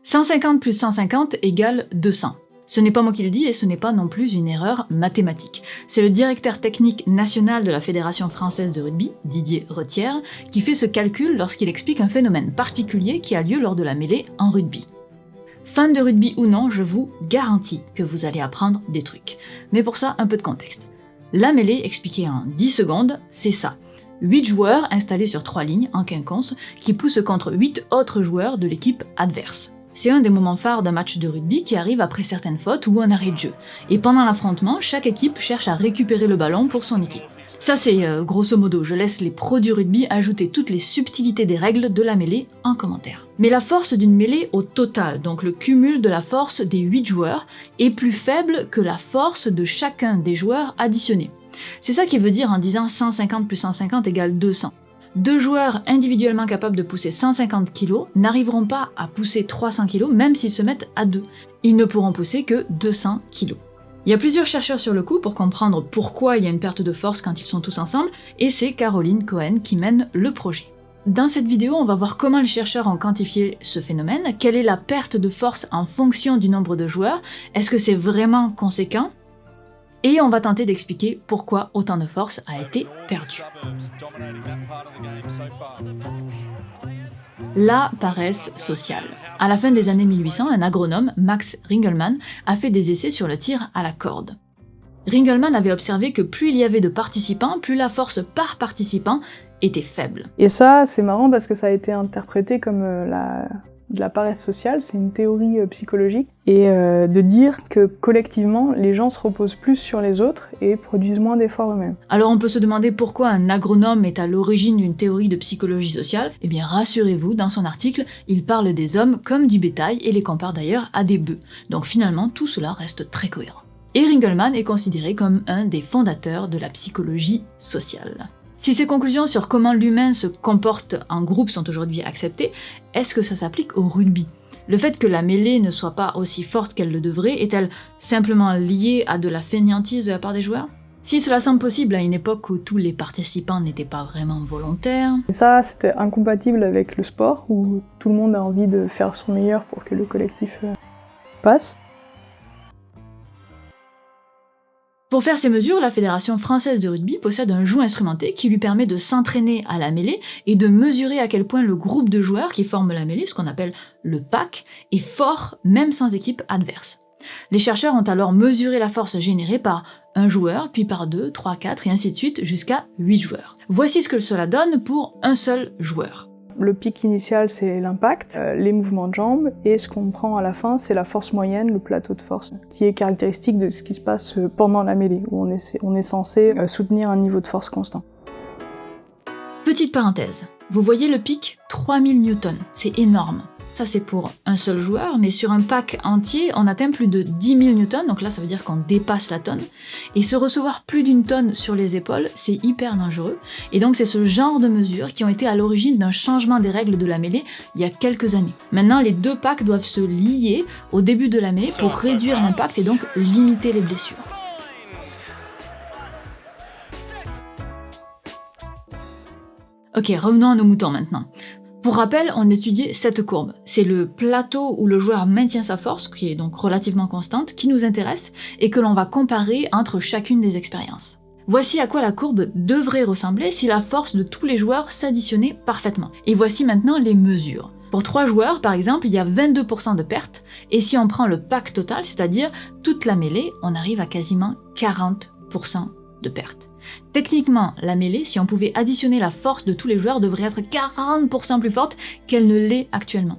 150 plus 150 égale 200. Ce n'est pas moi qui le dis et ce n'est pas non plus une erreur mathématique. C'est le directeur technique national de la Fédération française de rugby, Didier Retière, qui fait ce calcul lorsqu'il explique un phénomène particulier qui a lieu lors de la mêlée en rugby. Fan de rugby ou non, je vous garantis que vous allez apprendre des trucs. Mais pour ça, un peu de contexte. La mêlée, expliquée en 10 secondes, c'est ça. 8 joueurs installés sur 3 lignes, en quinconce, qui poussent contre 8 autres joueurs de l'équipe adverse. C'est un des moments phares d'un match de rugby qui arrive après certaines fautes ou un arrêt de jeu. Et pendant l'affrontement, chaque équipe cherche à récupérer le ballon pour son équipe. Ça c'est grosso modo, je laisse les pros du rugby ajouter toutes les subtilités des règles de la mêlée en commentaire. Mais la force d'une mêlée au total, donc le cumul de la force des 8 joueurs, est plus faible que la force de chacun des joueurs additionnés. C'est ça qui veut dire en disant 150 plus 150 égale 200. 2 joueurs individuellement capables de pousser 150 kg n'arriveront pas à pousser 300 kg même s'ils se mettent à 2. Ils ne pourront pousser que 200 kg. Il y a plusieurs chercheurs sur le coup pour comprendre pourquoi il y a une perte de force quand ils sont tous ensemble, et c'est Caroline Cohen qui mène le projet. Dans cette vidéo, on va voir comment les chercheurs ont quantifié ce phénomène, quelle est la perte de force en fonction du nombre de joueurs, est-ce que c'est vraiment conséquent ? Et on va tenter d'expliquer pourquoi autant de force a été perdue. La paresse sociale. À la fin des années 1800, un agronome, Max Ringelmann, a fait des essais sur le tir à la corde. Ringelmann avait observé que plus il y avait de participants, plus la force par participant était faible. Et ça, c'est marrant parce que ça a été interprété comme de la paresse sociale, c'est une théorie psychologique, et de dire que collectivement, les gens se reposent plus sur les autres et produisent moins d'efforts eux-mêmes. Alors on peut se demander pourquoi un agronome est à l'origine d'une théorie de psychologie sociale. Eh bien rassurez-vous, dans son article, il parle des hommes comme du bétail et les compare d'ailleurs à des bœufs. Donc finalement, tout cela reste très cohérent. Et Ringelmann est considéré comme un des fondateurs de la psychologie sociale. Si ces conclusions sur comment l'humain se comporte en groupe sont aujourd'hui acceptées, est-ce que ça s'applique au rugby ? Le fait que la mêlée ne soit pas aussi forte qu'elle le devrait, est-elle simplement liée à de la fainéantise de la part des joueurs ? Si cela semble possible à une époque où tous les participants n'étaient pas vraiment volontaires... Et ça, c'était incompatible avec le sport, où tout le monde a envie de faire son meilleur pour que le collectif passe. Pour faire ces mesures, la Fédération française de rugby possède un joug instrumenté qui lui permet de s'entraîner à la mêlée et de mesurer à quel point le groupe de joueurs qui forment la mêlée, ce qu'on appelle le pack, est fort même sans équipe adverse. Les chercheurs ont alors mesuré la force générée par un joueur, puis par 2, 3, 4 et ainsi de suite jusqu'à 8 joueurs. Voici ce que cela donne pour un seul joueur. Le pic initial, c'est l'impact, les mouvements de jambes, et ce qu'on prend à la fin, c'est la force moyenne, le plateau de force, qui est caractéristique de ce qui se passe pendant la mêlée, où on est censé soutenir un niveau de force constant. Petite parenthèse, vous voyez le pic ? 3000 newtons, c'est énorme. Ça c'est pour un seul joueur, mais sur un pack entier, on atteint plus de 10 000 newtons, donc là ça veut dire qu'on dépasse la tonne. Et se recevoir plus d'une tonne sur les épaules, c'est hyper dangereux. Et donc c'est ce genre de mesures qui ont été à l'origine d'un changement des règles de la mêlée il y a quelques années. Maintenant, les deux packs doivent se lier au début de la mêlée pour réduire l'impact et donc limiter les blessures. Ok, revenons à nos moutons maintenant. Pour rappel, on étudiait cette courbe. C'est le plateau où le joueur maintient sa force, qui est donc relativement constante, qui nous intéresse et que l'on va comparer entre chacune des expériences. Voici à quoi la courbe devrait ressembler si la force de tous les joueurs s'additionnait parfaitement. Et voici maintenant les mesures. Pour 3 joueurs, par exemple, il y a 22% de pertes, et si on prend le pack total, c'est-à-dire toute la mêlée, on arrive à quasiment 40% de pertes. Techniquement, la mêlée, si on pouvait additionner la force de tous les joueurs, devrait être 40% plus forte qu'elle ne l'est actuellement.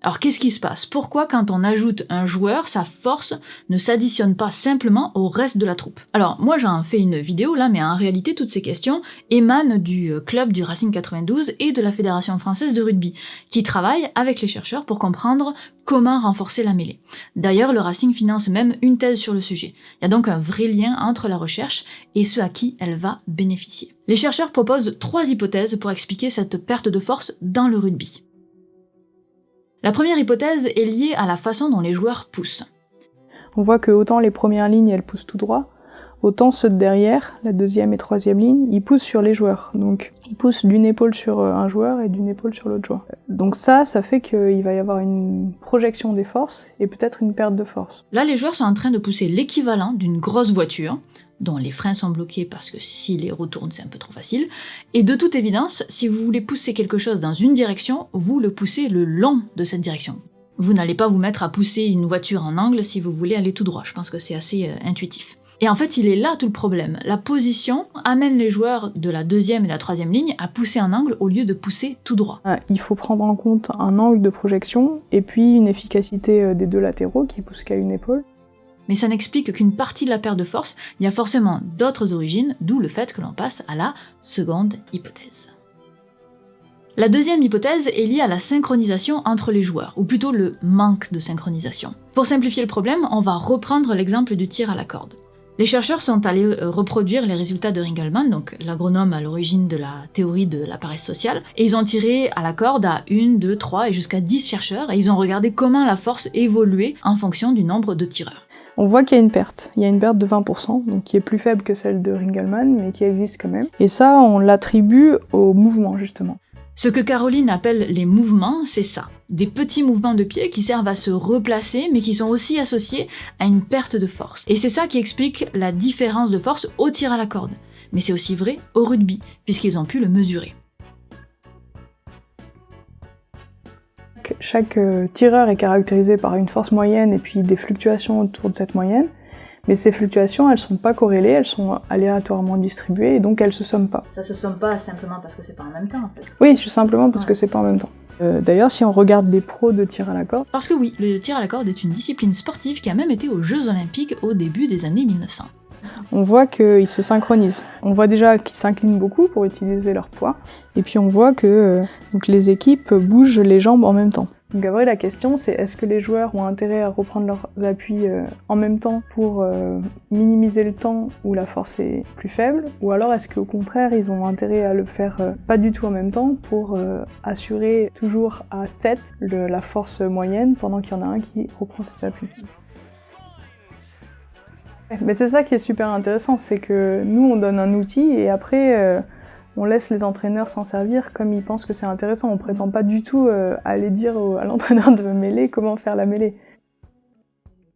Alors qu'est-ce qui se passe ? Pourquoi quand on ajoute un joueur, sa force ne s'additionne pas simplement au reste de la troupe ? Alors moi j'en fais une vidéo là, mais en réalité toutes ces questions émanent du club du Racing 92 et de la Fédération française de rugby, qui travaillent avec les chercheurs pour comprendre comment renforcer la mêlée. D'ailleurs le Racing finance même une thèse sur le sujet. Il y a donc un vrai lien entre la recherche et ceux à qui elle va bénéficier. Les chercheurs proposent 3 hypothèses pour expliquer cette perte de force dans le rugby. La première hypothèse est liée à la façon dont les joueurs poussent. On voit que autant les premières lignes, elles poussent tout droit, autant ceux de derrière, la deuxième et troisième ligne, ils poussent sur les joueurs. Donc ils poussent d'une épaule sur un joueur et d'une épaule sur l'autre joueur. Donc ça fait qu'il va y avoir une projection des forces et peut-être une perte de force. Là, les joueurs sont en train de pousser l'équivalent d'une grosse voiture, dont les freins sont bloqués parce que si les roues tournent, c'est un peu trop facile. Et de toute évidence, si vous voulez pousser quelque chose dans une direction, vous le poussez le long de cette direction. Vous n'allez pas vous mettre à pousser une voiture en angle si vous voulez aller tout droit. Je pense que c'est assez intuitif. Et en fait, il est là tout le problème. La position amène les joueurs de la deuxième et la troisième ligne à pousser en angle au lieu de pousser tout droit. Il faut prendre en compte un angle de projection et puis une efficacité des deux latéraux qui poussent qu'à une épaule. Mais ça n'explique qu'une partie de la perte de force, il y a forcément d'autres origines, d'où le fait que l'on passe à la seconde hypothèse. La deuxième hypothèse est liée à la synchronisation entre les joueurs, ou plutôt le manque de synchronisation. Pour simplifier le problème, on va reprendre l'exemple du tir à la corde. Les chercheurs sont allés reproduire les résultats de Ringelmann, donc l'agronome à l'origine de la théorie de la paresse sociale, et ils ont tiré à la corde à 1, 2, 3 et jusqu'à 10 chercheurs, et ils ont regardé comment la force évoluait en fonction du nombre de tireurs. On voit qu'il y a une perte. Il y a une perte de 20%, donc qui est plus faible que celle de Ringelmann, mais qui existe quand même. Et ça, on l'attribue au mouvement, justement. Ce que Caroline appelle les mouvements, c'est ça. Des petits mouvements de pied qui servent à se replacer, mais qui sont aussi associés à une perte de force. Et c'est ça qui explique la différence de force au tir à la corde. Mais c'est aussi vrai au rugby, puisqu'ils ont pu le mesurer. Chaque tireur est caractérisé par une force moyenne et puis des fluctuations autour de cette moyenne. Mais ces fluctuations, elles sont pas corrélées, elles sont aléatoirement distribuées et donc elles se somment pas. Ça se somme pas simplement parce que c'est pas en même temps en fait. Oui, simplement parce que c'est pas en même temps. D'ailleurs, si on regarde les pros de tir à la corde... Parce que oui, le tir à la corde est une discipline sportive qui a même été aux Jeux Olympiques au début des années 1900. On voit qu'ils se synchronisent. On voit déjà qu'ils s'inclinent beaucoup pour utiliser leur poids. Et puis on voit que donc les équipes bougent les jambes en même temps. Donc après la question c'est est-ce que les joueurs ont intérêt à reprendre leurs appuis en même temps pour minimiser le temps où la force est plus faible, ou alors est-ce qu'au contraire ils ont intérêt à le faire pas du tout en même temps pour assurer toujours à 7 la force moyenne pendant qu'il y en a un qui reprend ses appuis. Mais c'est ça qui est super intéressant, c'est que nous on donne un outil et après on laisse les entraîneurs s'en servir comme ils pensent que c'est intéressant. On prétend pas du tout aller dire à l'entraîneur de mêlée comment faire la mêlée.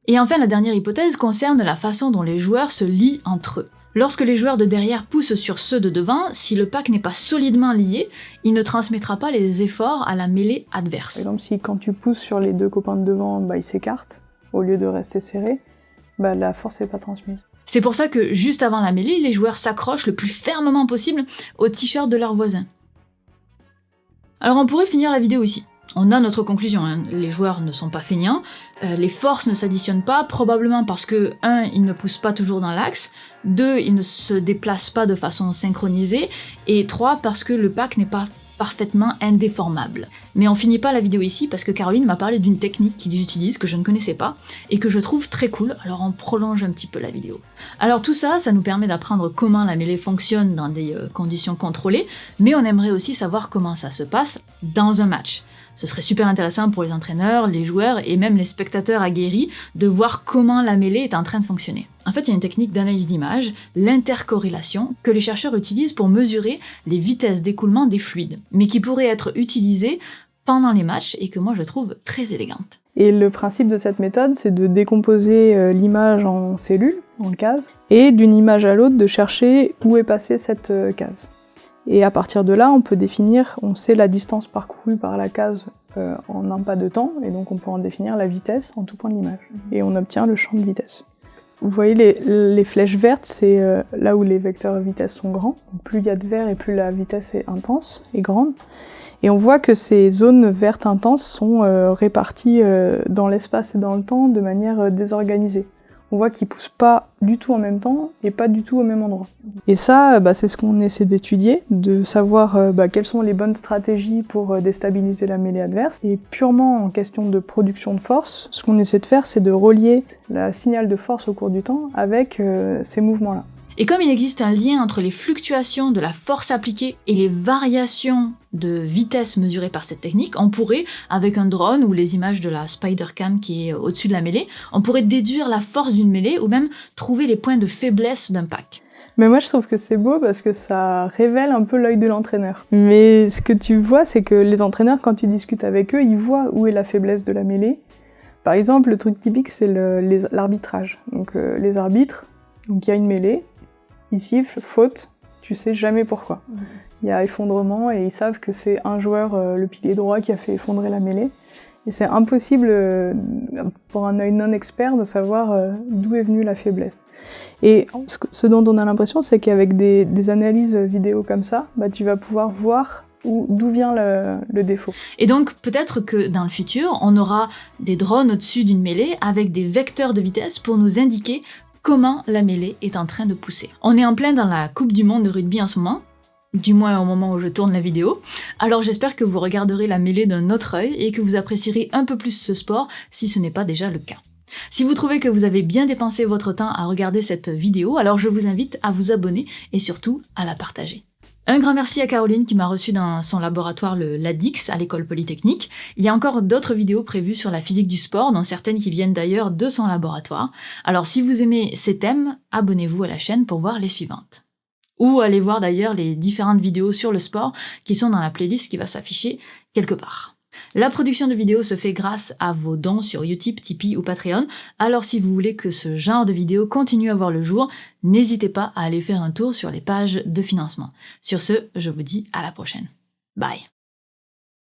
Et enfin, la dernière hypothèse concerne la façon dont les joueurs se lient entre eux. Lorsque les joueurs de derrière poussent sur ceux de devant, si le pack n'est pas solidement lié, il ne transmettra pas les efforts à la mêlée adverse. Par exemple, si quand tu pousses sur les deux copains de devant, ils s'écartent, au lieu de rester serrés, la force n'est pas transmise. C'est pour ça que, juste avant la mêlée, les joueurs s'accrochent le plus fermement possible au t-shirt de leur voisin. Alors on pourrait finir la vidéo ici. On a notre conclusion, hein. Les joueurs ne sont pas feignants, les forces ne s'additionnent pas, probablement parce que 1, ils ne poussent pas toujours dans l'axe, 2, ils ne se déplacent pas de façon synchronisée, et 3, parce que le pack n'est pas parfaitement indéformable. Mais on finit pas la vidéo ici parce que Caroline m'a parlé d'une technique qu'ils utilisent que je ne connaissais pas et que je trouve très cool, alors on prolonge un petit peu la vidéo. Alors tout ça, ça nous permet d'apprendre comment la mêlée fonctionne dans des conditions contrôlées, mais on aimerait aussi savoir comment ça se passe dans un match. Ce serait super intéressant pour les entraîneurs, les joueurs et même les spectateurs aguerris de voir comment la mêlée est en train de fonctionner. En fait, il y a une technique d'analyse d'image, l'intercorrélation, que les chercheurs utilisent pour mesurer les vitesses d'écoulement des fluides, mais qui pourrait être utilisée pendant les matchs et que moi je trouve très élégante. Et le principe de cette méthode, c'est de décomposer l'image en cellules, en cases, et d'une image à l'autre de chercher où est passée cette case. Et à partir de là, on peut définir, on sait la distance parcourue par la case en un pas de temps, et donc on peut en définir la vitesse en tout point de l'image. Et on obtient le champ de vitesse. Vous voyez les flèches vertes, c'est là où les vecteurs de vitesse sont grands. Donc plus il y a de vert et plus la vitesse est intense et grande. Et on voit que ces zones vertes intenses sont réparties dans l'espace et dans le temps de manière désorganisée. On voit qu'ils poussent pas du tout en même temps et pas du tout au même endroit. Et ça, c'est ce qu'on essaie d'étudier, de savoir quelles sont les bonnes stratégies pour déstabiliser la mêlée adverse. Et purement en question de production de force, ce qu'on essaie de faire, c'est de relier le signal de force au cours du temps avec ces mouvements-là. Et comme il existe un lien entre les fluctuations de la force appliquée et les variations de vitesse mesurées par cette technique, on pourrait, avec un drone ou les images de la Spider-Cam qui est au-dessus de la mêlée, on pourrait déduire la force d'une mêlée ou même trouver les points de faiblesse d'un pack. Mais moi je trouve que c'est beau parce que ça révèle un peu l'œil de l'entraîneur. Mais ce que tu vois, c'est que les entraîneurs, quand tu discutes avec eux, ils voient où est la faiblesse de la mêlée. Par exemple, le truc typique, c'est l'arbitrage. Donc les arbitres, donc il y a une mêlée, ils sifflent, faute, tu sais jamais pourquoi. Il y a effondrement et ils savent que c'est un joueur, le pilier droit, qui a fait effondrer la mêlée. Et c'est impossible pour un œil non expert de savoir d'où est venue la faiblesse. Et ce dont on a l'impression, c'est qu'avec des analyses vidéo comme ça, bah, tu vas pouvoir voir d'où vient le défaut. Et donc peut-être que dans le futur, on aura des drones au-dessus d'une mêlée avec des vecteurs de vitesse pour nous indiquer comment la mêlée est en train de pousser. On est en plein dans la Coupe du Monde de rugby en ce moment, du moins au moment où je tourne la vidéo, alors j'espère que vous regarderez la mêlée d'un autre œil et que vous apprécierez un peu plus ce sport si ce n'est pas déjà le cas. Si vous trouvez que vous avez bien dépensé votre temps à regarder cette vidéo, alors je vous invite à vous abonner et surtout à la partager. Un grand merci à Caroline qui m'a reçu dans son laboratoire le LADIX à l'école polytechnique. Il y a encore d'autres vidéos prévues sur la physique du sport, dont certaines qui viennent d'ailleurs de son laboratoire. Alors si vous aimez ces thèmes, abonnez-vous à la chaîne pour voir les suivantes. Ou allez voir d'ailleurs les différentes vidéos sur le sport qui sont dans la playlist qui va s'afficher quelque part. La production de vidéos se fait grâce à vos dons sur Utip, Tipeee ou Patreon, alors si vous voulez que ce genre de vidéos continue à voir le jour, n'hésitez pas à aller faire un tour sur les pages de financement. Sur ce, je vous dis à la prochaine. Bye.